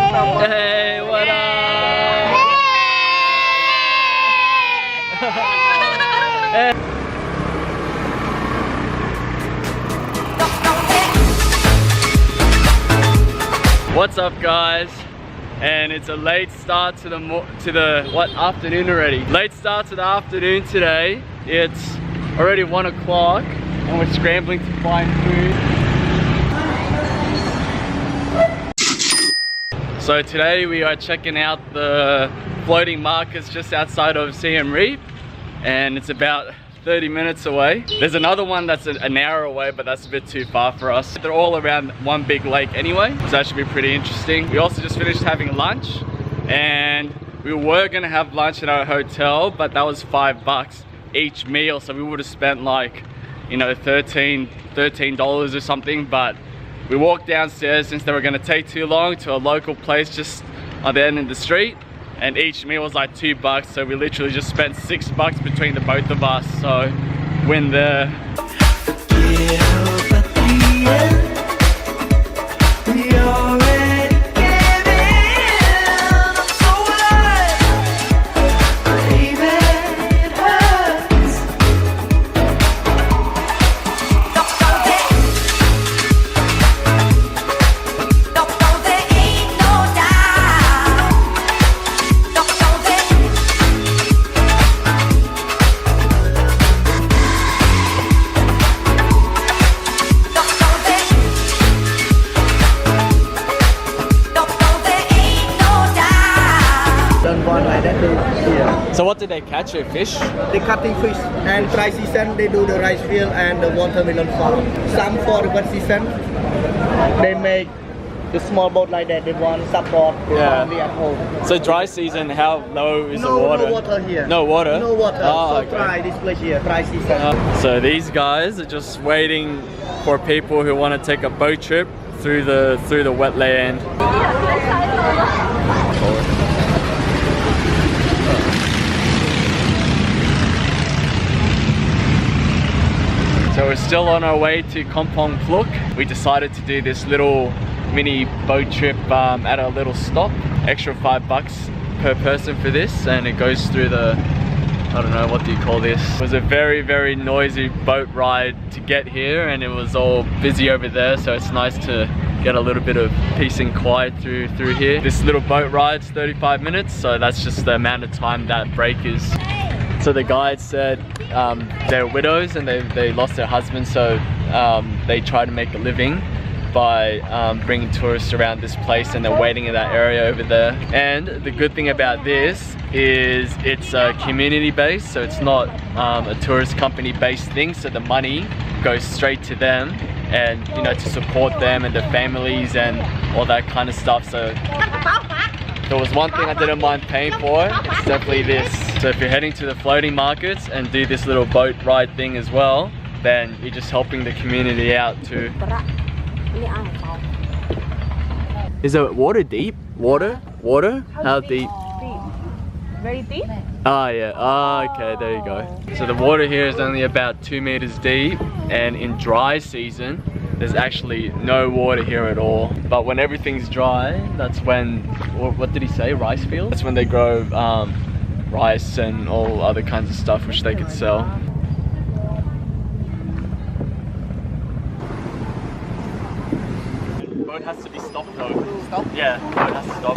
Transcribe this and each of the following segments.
Hey, what up? What's up, guys? And it's a late start to the what afternoon already? Late start to the afternoon today. It's already 1 o'clock and we're scrambling to find food. So today we are checking out the floating markets just outside of Siem Reap, and it's about 30 minutes away. There's another one that's an hour away, but that's a bit too far for us. They're all around one big lake anyway, so that should be pretty interesting. We also just finished having lunch, and we were gonna have lunch at our hotel, but that was $5 each meal, so we would have spent like, you know, $13 or something. But we walked downstairs since they were gonna take too long to a local place just on the end of the street, and each meal was like $2, so we literally just spent $6 between the both of us. So win there. So what did they catch? A fish? They cutting fish, and dry season they do the rice field and the watermelon farm. Some for the wet season, they make the small boat like that. They want support only at home. So dry season, how low is the water? No water here. No water? No water. Oh, so dry this place here, dry season. So these guys are just waiting for people who want to take a boat trip through the wetland. So we're still on our way to Kompong Phluk. We decided to do this little mini boat trip at a little stop. Extra $5 per person for this, and it goes through the, I don't know, what do you call this? It was a very, very noisy boat ride to get here, and it was all busy over there, so it's nice to get a little bit of peace and quiet through here. This little boat ride's 35 minutes, so that's just the amount of time that break is. So the guide said they're widows and they lost their husband, so they try to make a living by bringing tourists around this place, and they're waiting in that area over there. And the good thing about this is it's community based, so it's not a tourist company based thing, so the money goes straight to them, and you know, to support them and their families and all that kind of stuff. So if there was one thing I didn't mind paying for, it's definitely this. So if you're heading to the floating markets and do this little boat ride thing as well, then you're just helping the community out too. Is the water deep? Water? How deep? Very deep? Ah, yeah. Ah, okay, there you go. So the water here is only about 2 meters deep, and in dry season there's actually no water here at all. But when everything's dry, that's when, what did he say, rice fields? That's when they grow rice and all other kinds of stuff which they could sell. Boat has to be stopped though. Stop? Yeah, boat has to stop.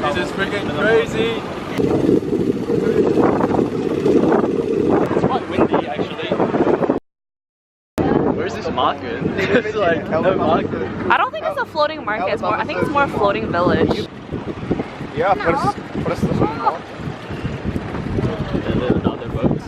This is freaking crazy. It's quite windy actually. Where's this market? It's like no market. I don't think it's a floating market. It's more. I think it's more a floating village. Yeah, first And then another boats.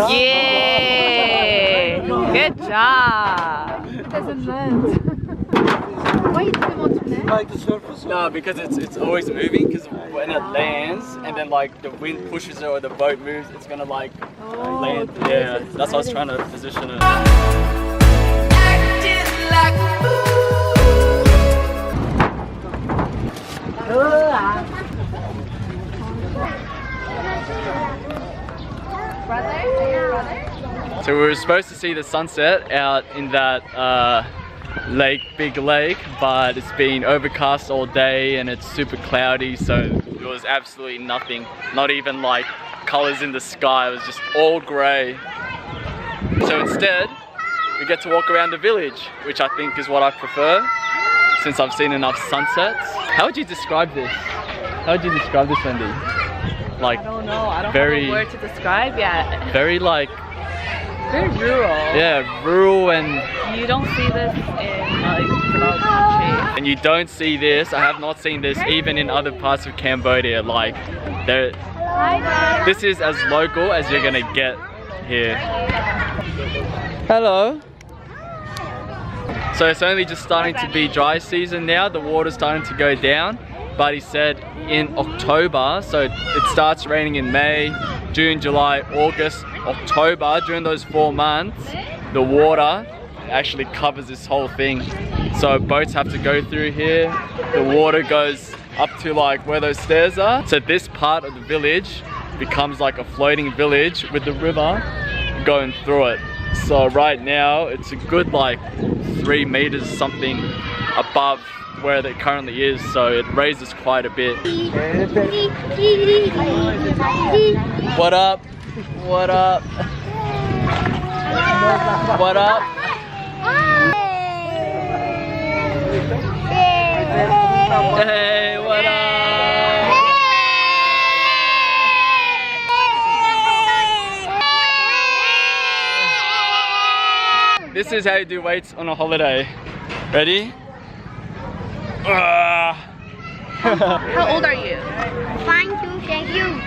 Yay! Good job. Like the surface? No, because it's always moving. Because when it lands and then like the wind pushes it or the boat moves, it's gonna like land. Yeah, that's what I was trying to position it. So we were supposed to see the sunset out in that big lake, but it's been overcast all day and it's super cloudy, so there was absolutely nothing, not even like colors in the sky. It was just all gray. So instead we get to walk around the village, which I think is what I prefer since I've seen enough sunsets. How would you describe this? How would you describe this, Wendy? Like, I don't know. I don't very, have a word to describe yet. very like, Very rural. yeah, rural, and You don't see this in like developed country. and you don't see this. I have not seen this even in other parts of Cambodia. Like, this is as local as you're gonna get here. Hello. So it's only just starting to be dry season now. The water's starting to go down. But he said in October, so it starts raining in May, June, July, August, October. During those 4 months, the water actually covers this whole thing. So boats have to go through here. The water goes up to like where those stairs are. So this part of the village becomes like a floating village with the river going through it. So right now it's a good like 3 meters something above where it currently is, so it raises quite a bit. What up? What up? What up? Hey, what up? This is how you do weights on a holiday. Ready? How old are you? Thank you.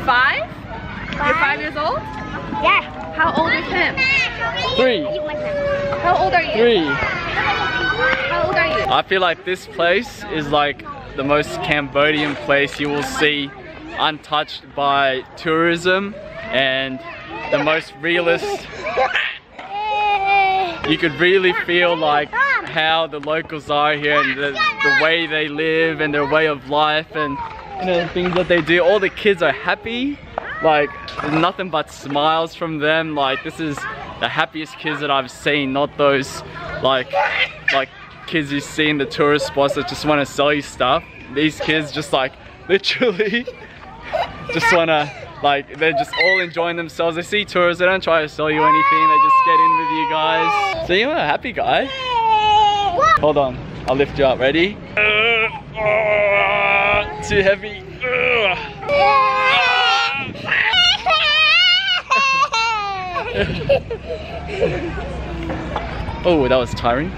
5? You're 5 years old? Yeah. How old is him? 3. How old are you? 3. How old are you? I feel like this place is like the most Cambodian place you will see, untouched by tourism, and the most realist. You could really feel like how the locals are here and the way they live and their way of life and, you know, the things that they do. All the kids are happy, like there's nothing but smiles from them. Like, this is the happiest kids that I've seen, not those like kids you see in the tourist spots that just want to sell you stuff. These kids just like literally just want to, like, they're just all enjoying themselves. They see tourists, they don't try to sell you anything, they just get in with you guys. So you're a happy guy. Hold on, I'll lift you up. Ready? Too heavy. Oh, that was tiring.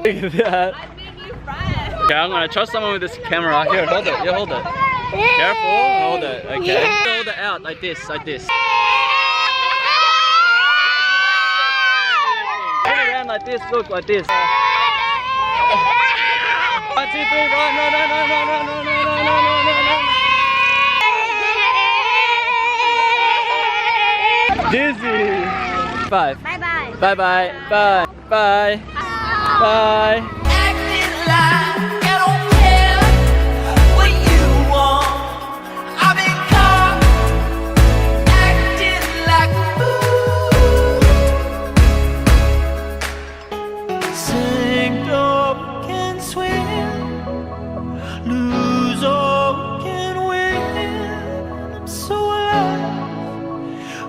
Look at that. Okay, I'm gonna trust someone with this camera. Here, hold it. Here, hold it. Careful, hold it. Okay. Hold it out like this, like this. Turn around like this. Look, like this. 1, 2, 3, run! No, no, no, no, no, no, no, no, no, no, no, no. Dizzy. 5. Bye bye. Bye bye. Bye. Bye. Bye.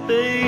Baby